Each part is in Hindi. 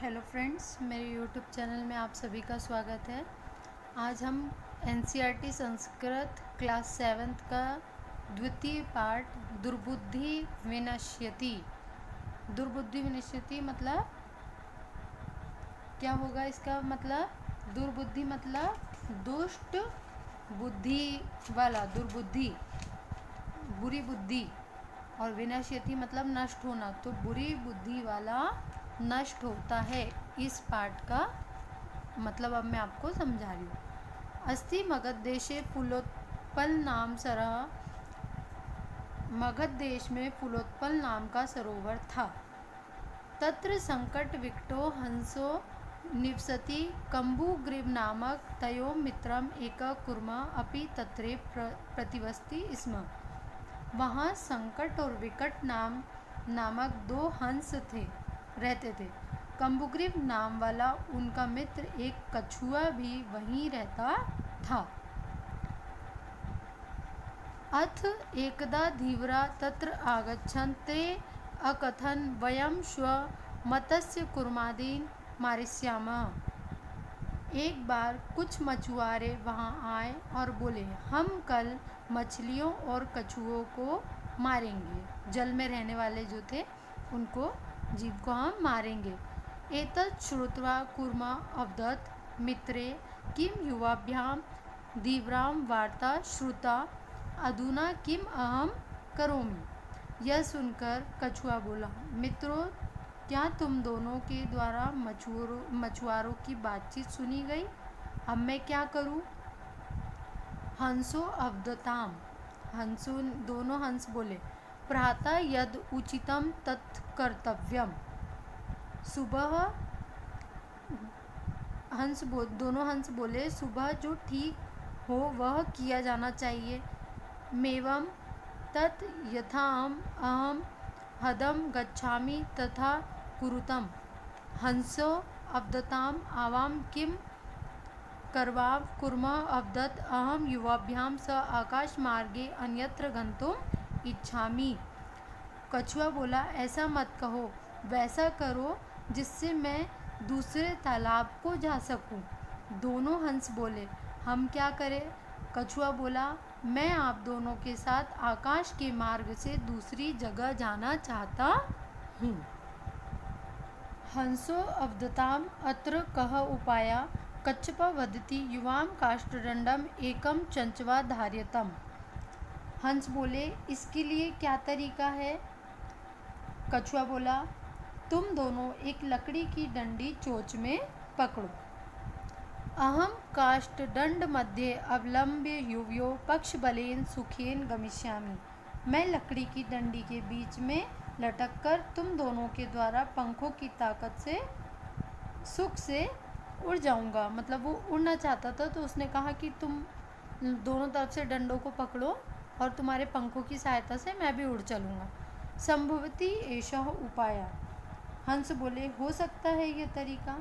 हेलो फ्रेंड्स, मेरे यूट्यूब चैनल में आप सभी का स्वागत है। आज हम एनसीईआरटी संस्कृत क्लास 7th का द्वितीय पाठ दुर्बुद्धि विनश्यति। दुर्बुद्धि विनश्यति मतलब क्या होगा? इसका मतलब दुर्बुद्धि मतलब दुष्ट बुद्धि वाला, दुर्बुद्धि, बुरी बुद्धि, और विनश्यति मतलब नष्ट होना। तो बुरी बुद्धि वाला नष्ट होता है। इस पाठ का मतलब अब मैं आपको समझा रही हूँ। अस्ति मगध देशे फूलोत्पल नाम सरः। मगध देश में फूलोत्पल नाम का सरोवर था। तत्र संकट विकटो हंसो निवसति। कम्बुग्रीव नामक तयो मित्रम एक कुर्मा अपि तत्रे प्रतिवसति स्म। वहाँ संकट और विकट नामक दो हंस रहते थे। कम्बुग्रीव नाम वाला उनका मित्र एक कछुआ भी वहीं रहता था। अथ एकदा धीवरा तत्र आगच्छन् ते अकथन् वयं श्व मत्स्य कुर्मादीन् मारिष्यामः। एक बार कुछ मछुआरे वहाँ आए और बोले, हम कल मछलियों और कछुओं को मारेंगे। जल में रहने वाले जो थे उनको, जीव को हम मारेंगे। एतत् श्रुत्वा कुर्मा अवदत् मित्रे किम युवाभ्याम धीव्रां वार्ता श्रुता अधुना किम अहम करोमि। यह सुनकर कछुआ बोला, मित्रों, क्या तुम दोनों के द्वारा मछुआरों की बातचीत सुनी गई? अब मैं क्या करूं? हंसो अवदताम, हंसो, दोनों हंस बोले, प्रातः यद उचितम तत् कर्तव्यम। सुबह दोनों हंस बोले, सुबह जो ठीक हो वह किया जाना चाहिए। मेवं तत् यथाम अहम हदम गच्छामि तथा कुरुतम। हंसो अवदताम आवाम किम करवाव कुर्मः अवदत् अहम युवाभ्याम स आकाश मार्गे अन्यत्र गंतुम इच्छामि। कछुआ बोला, ऐसा मत कहो, वैसा करो जिससे मैं दूसरे तालाब को जा सकूं। दोनों हंस बोले, हम क्या करें? कछुआ बोला, मैं आप दोनों के साथ आकाश के मार्ग से दूसरी जगह जाना चाहता हूँ। हंसो अवदताम अत्र कः उपाया। कच्छप वदति युवाम काष्ठदंडम एकम चंचवा धार्यतम। हंस बोले, इसके लिए क्या तरीका है? कछुआ बोला, तुम दोनों एक लकड़ी की डंडी चोंच में पकड़ो। अहम काष्ठदंड मध्ये अवलंब्य युवयो पक्ष बलेन सुखेन गमिष्यामि। मैं लकड़ी की डंडी के बीच में लटककर तुम दोनों के द्वारा पंखों की ताकत से सुख से उड़ जाऊंगा। मतलब वो उड़ना चाहता था, तो उसने कहा कि तुम दोनों तरफ से डंडों को पकड़ो और तुम्हारे पंखों की सहायता से मैं भी उड़ चलूँगा। संभवती एषः उपाय। हंस बोले, हो सकता है ये तरीका,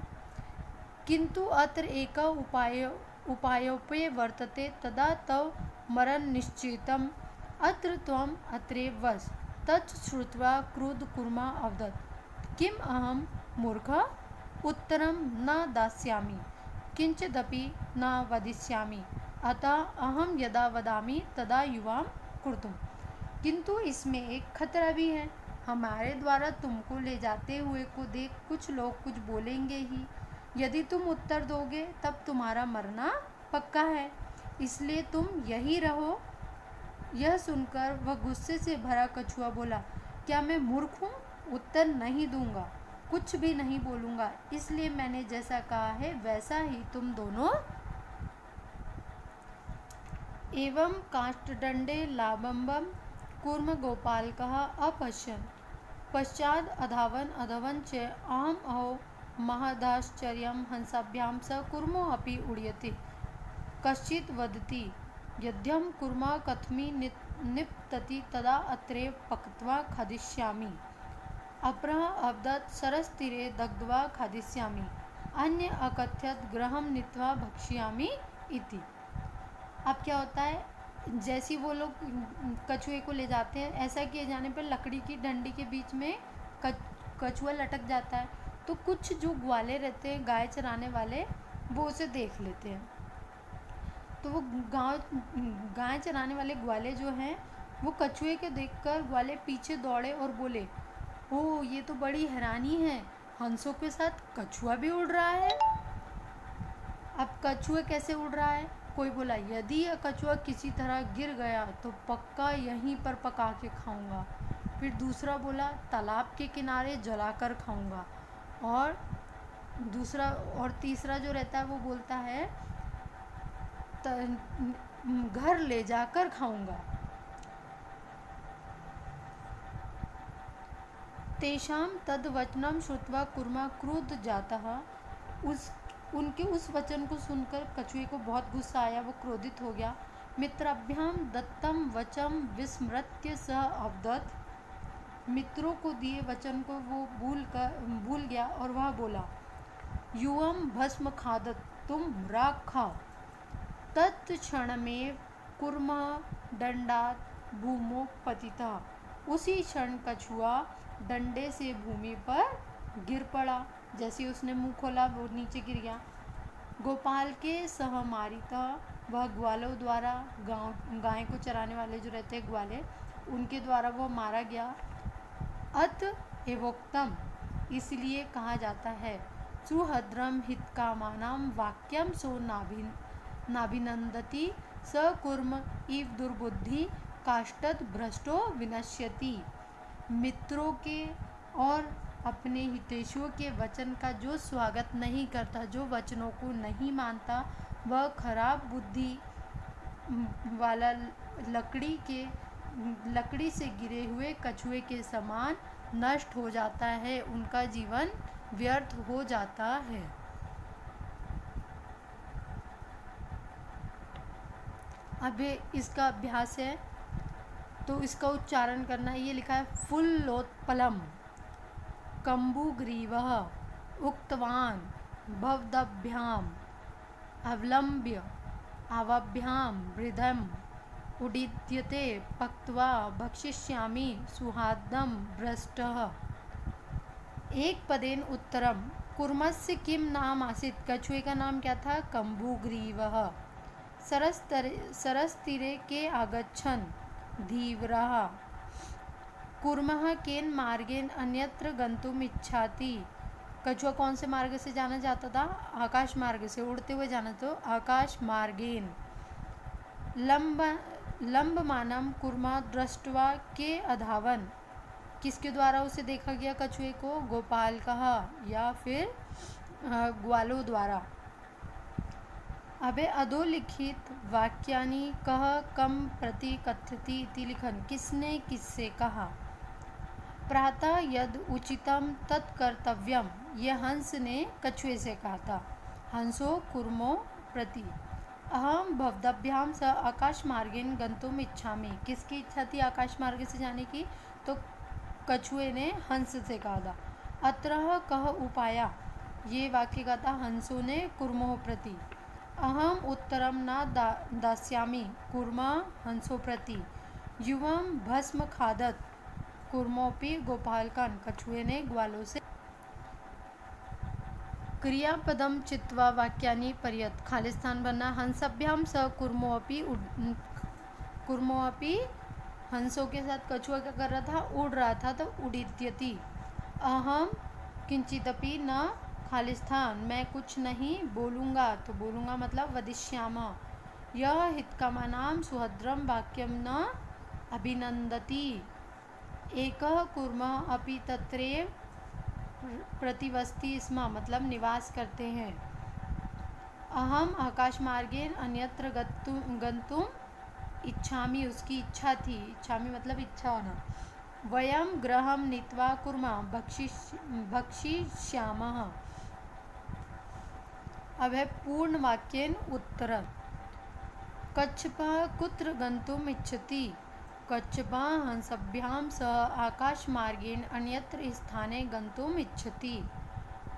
किंतु अत्र एक उपायोपय वर्तते तदा तव मरण निश्चितम अत्र त्वम अत्रैव वस। तच् श्रुत्वा क्रुद्ध कुर्मा अवदत्, किम अहम मूर्खः उत्तरं न दास्यामि किंचिदपि न वदिष्यामि। अतः अहम यदा वदामि तदा युवाम कुर्तुम। किंतु इसमें एक खतरा भी है। हमारे द्वारा तुमको ले जाते हुए को देख कुछ लोग कुछ बोलेंगे ही। यदि तुम उत्तर दोगे तब तुम्हारा मरना पक्का है, इसलिए तुम यही रहो। यह सुनकर वह गुस्से से भरा कछुआ बोला, क्या मैं मूर्ख हूँ? उत्तर नहीं दूंगा, कुछ भी नहीं बोलूँगा। इसलिए मैंने जैसा कहा है वैसा ही तुम दोनों। एवं काष्ठदंडे लाबम्बम कूर्म गोपालकः अपश्यन् पश्चाद अधावन च अहम अहो महदाश्चर्यं हंसाभ्यां स कूर्मो अपि उड्यते। कश्चित् वदति, यद्यं कूर्मः कथमी निपतति तदा अत्रैव पक्त्वा खादिष्यामि। अपरः अवदत्, सरसतीरे दग्ध्वा खादिष्यामि। अन्य अकथयत्, गृहं नीत्वा भक्ष्यामि इति। अब क्या होता है, जैसी वो लोग कछुए को ले जाते हैं, ऐसा किए जाने पर लकड़ी की डंडी के बीच में कछुआ लटक जाता है। तो कुछ जो ग्वाले रहते हैं, गाय चराने वाले, वो उसे देख लेते हैं। तो वो गाय चराने वाले ग्वाले जो हैं, वो कछुए के देखकर ग्वाले पीछे दौड़े और बोले, ओह ये तो बड़ी हैरानी है, हंसों के साथ कछुआ भी उड़ रहा है। अब कछुआ कैसे उड़ रहा है? कोई बोला, यदि यह कछुआ किसी तरह गिर गया तो पक्का यहीं पर पका के खाऊंगा। फिर दूसरा बोला, तालाब के किनारे जलाकर खाऊंगा। और तीसरा जो रहता है वो बोलता है, घर ले जाकर खाऊंगा। तेषां तद्वचनं श्रुत्वा कूर्मा क्रुद्ध जातः। उनके उस वचन को सुनकर कछुए को बहुत गुस्सा आया, वो क्रोधित हो गया। मित्राभ्याम दत्तम वचम विस्मृत्य स अवदत्। मित्रों को दिए वचन को वो भूल गया और वह बोला, युवम भस्म खादत, तुम राख खाओ। तत्क्षण में कूर्मा दंडात भूमो पतितः। उसी क्षण कछुआ डंडे से भूमि पर गिर पड़ा। जैसे उसने मुंह खोला वो नीचे गिर गया। गोपाल के सहमारिता, वह ग्वालों द्वारा, गाय को चराने वाले जो रहते हैं ग्वाले, उनके द्वारा वो मारा गया। अत एवोक्तम, इसलिए कहा जाता है, सुहद्रम हितकामानां वाक्यम सो नाभिनंदति स कूर्म इव दुर्बुद्धि काष्ठत भ्रष्टो विनश्यति। मित्रों के और अपने हितैषियों के वचन का जो स्वागत नहीं करता, जो वचनों को नहीं मानता, वह खराब बुद्धि वाला लकड़ी से गिरे हुए कछुए के समान नष्ट हो जाता है, उनका जीवन व्यर्थ हो जाता है। अब इसका अभ्यास है, तो इसका उच्चारण करना है। ये लिखा है, फुल्लोत्पलम कम्बुग्रीवः उक्तवान् भवदभ्याम अवलंब्य आवाभ्याम वृद्धम उडिद्यते पक्त्वा भक्षिष्यामि सुहाद्यं भ्रष्टः। एक पदेन उत्तरम, कूर्मस्य किम नाम आसीत्? कछुए का नाम क्या था? कम्बुग्रीवः। सरसतीरे के आगच्छन् धीवरः। कूर्मः केन मार्गेन अन्यत्र गंतुम इच्छाति। कछुआ कौन से मार्ग से जाना चाहता था? आकाश मार्ग से, उड़ते हुए जाना, तो आकाश मार्गेन। लंबमानम कूर्मा दृष्ट्वा के अधावन, किसके द्वारा उसे देखा गया कछुए को? गोपाल कहा या फिर ग्वालों द्वारा। अबे अधोलिखित वाक्यानि कह कम प्रति कथ्यति इति लिखन, किसने किससे कहा? प्रातः यद उचितम तत्कर्तव्यम, यह हंस ने कछुए से कहा था। हंसो कूर्मो प्रति, अहम भवदभ्याम स आकाश मार्गेन गंतुम इच्छामि। किसकी इच्छा थी आकाश मार्ग से जाने की? तो कछुए ने हंस से कहा था। अत्रः कह उपाया, ये वाक्य का था हंसों ने कूर्मो प्रति। अहम उत्तरम न दास्यामि कूर्मा हंसो प्रति। युवम भस्म खादत कूर्मोपि गोपालकन, कछुए ने ग्वालों से। क्रियापदम चित्वा वाक्यानि पर्यत, खालिस्थान बनना। हंसभ्याम स कूर्मोपि, हंसों के साथ कछुआ क्या कर रहा था? उड़ रहा था, तो उडित्यति। अहम किंचिदपि न खालिस्थान, मैं कुछ नहीं बोलूँगा, तो बोलूँगा मतलब वदिष्याम। यह हितकामानां सुहद्रम वाक्यम न अभिनंदति। एकः कूर्मः अपि तत्रैव प्रतिवसति स्म, मतलब निवास करते हैं। अहम आकाश मार्गेन अन्यत्र गंतुम इच्छामि, उसकी इच्छा थी। इच्छामि मतलब इच्छा होना। वयम गृहं नीत्वा कूर्मा भक्षिष्यामः। अब है पूर्ण वाक्येन उत्तरम्। कच्छपः कुत्र गंतुम इच्छति? कच्छपः हंसभ्यां सह आकाशमार्गेण अन्यत्र स्थाने गंतुम इच्छति।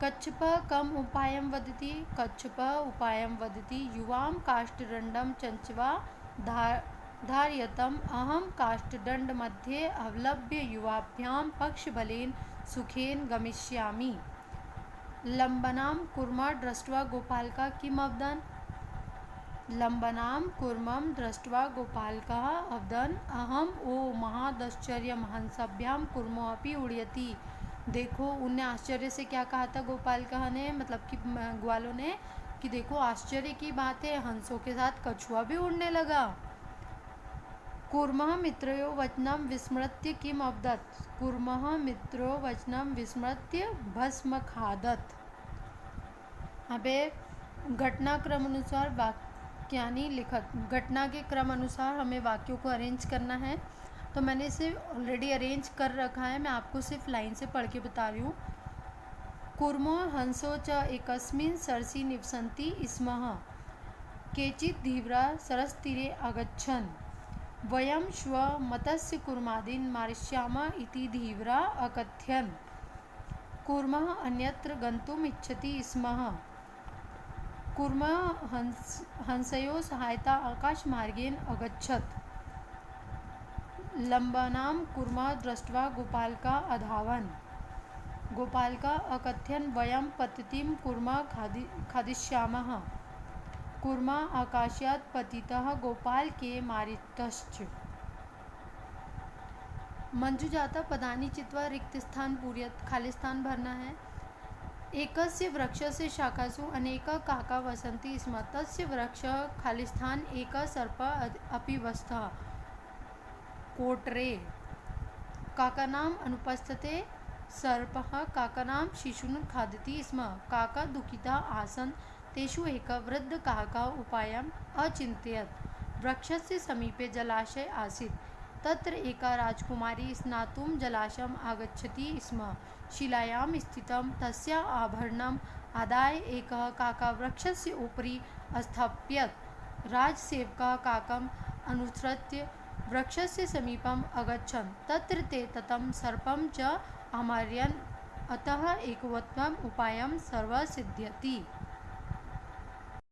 कच्छपः कम उपायं वदति? कच्छपः उपायं वदति युवां काष्ठदण्डं चञ्च्वा धारयतम् अहं काष्ठदण्डमध्ये अवलम्ब्य युवाभ्यां पक्षबलेन सुखेन गमिष्यामि। लंबनां कूर्मं दृष्ट्वा गोपालकः किम् अवदन्? लंबनां कूर्मं दृष्ट्वा गोपालकः अवदन् अहम् ओ महादाश्चर्यं हंसाभ्यां कूर्मो अपि उड्यति। देखो, उनने आश्चर्य से क्या कहा था गोपालकः ने, मतलब कि ग्वालों ने, कि देखो आश्चर्य की बात है, हंसों के साथ कछुआ भी उड़ने लगा। कूर्मः मित्रयो वचनं विस्मृत्य किम् अवदत्? कूर्मः मित्रो वचनं विस्मृत्य भस्म खादत्। अबे घटनाक्रम अनुसार वाक्यानि लिखत। घटना के क्रम अनुसार हमें वाक्यों को अरेंज करना है, तो मैंने इसे ऑलरेडी अरेंज कर रखा है, मैं आपको सिर्फ लाइन से पढ़ के बता रही हूँ। कूर्मो हंसो च एकस्मिन् सरसि निवसन्ति स्मः। केचित् धीवरा सरसतीरे आगच्छन्। वयं श्व मतस्य कूर्मादीन् मारिष्याम इति धीवरा अकथयन्। कूर्मः अन्यत्र गन्तुम् इच्छति स्मः। कूर्मः हंसयोः सहायता आकाशमार्गेण अगच्छत्। लंबानां कूर्मः दृष्ट्वा गोपालकः अधावन्। गोपालकः अकथयन् वयं पतितं कूर्मः खादिष्यामः। कूर्मः आकाशात् पतितः गोपालके मारितश्च। मंजू जाता पदानि चित्वा रिक्त स्थान पूरयत्। खाली स्थान भरना है। एकस्य वृक्षस्य शाखासु अनेकाः काका वसन्ति स्म। तस्य वृक्षः खाली स्थान एकः सर्पः अपि वसतः। कोटरे काकानाम् अनुपस्थिते सर्पः काकानां शिशून् खादति स्म। काका दुःखिताः आसन्। तेषु एकः वृद्धः काकः उपायम् अचिन्तयत्। वृक्षस्य समीपे जलाशय आसीत्। तत्र एका राजकुमारी स्नातुं जलाशयम् आगच्छति स्म। शिलायां स्थितं तस्याः आभरणम् आदाय एकः काका वृक्षस्य उपरि स्थापयत्। राजसेवकः काकम् अनुसृत्य वृक्षस्य समीपम् अगच्छन्। तत्र ते ततं सर्पं च अमारयन्। अतः एकवत्वम् उपायं सर्वसिद्ध्यति।